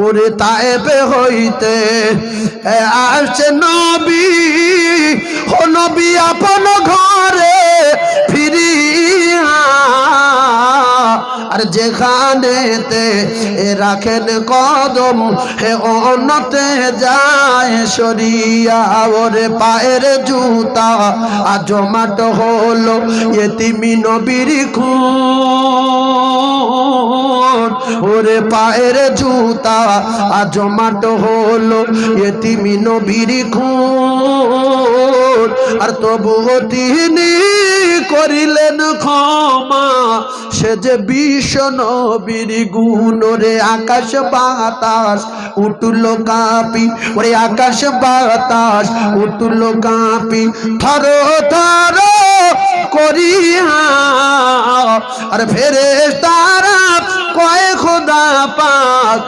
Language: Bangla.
ওরে তায়েবে হইতে আসছে নবী, ও নবী আপন ঘরে ফিরিয়া, আর যেখানেতে রাখেন কদম হে অন্যতে যায় সরিয়া। ওরে পায়ের জুতা জমাট হলো এতিমি নবীর খুন, ওরে পায়ের জুতা জমাট হলো এতিমি নবীর খুন, আর তবুও তিনি করিলেন ক্ষমা, সে যে বিশ্ব নবীর গুণ। রে আকাশ বাতাস উঠলো কাঁপি, ওরে আকাশ বাতাস উঠলো কাঁপি থর থর করিয়া, আর ফেরেশতারা কয় খোদা পাক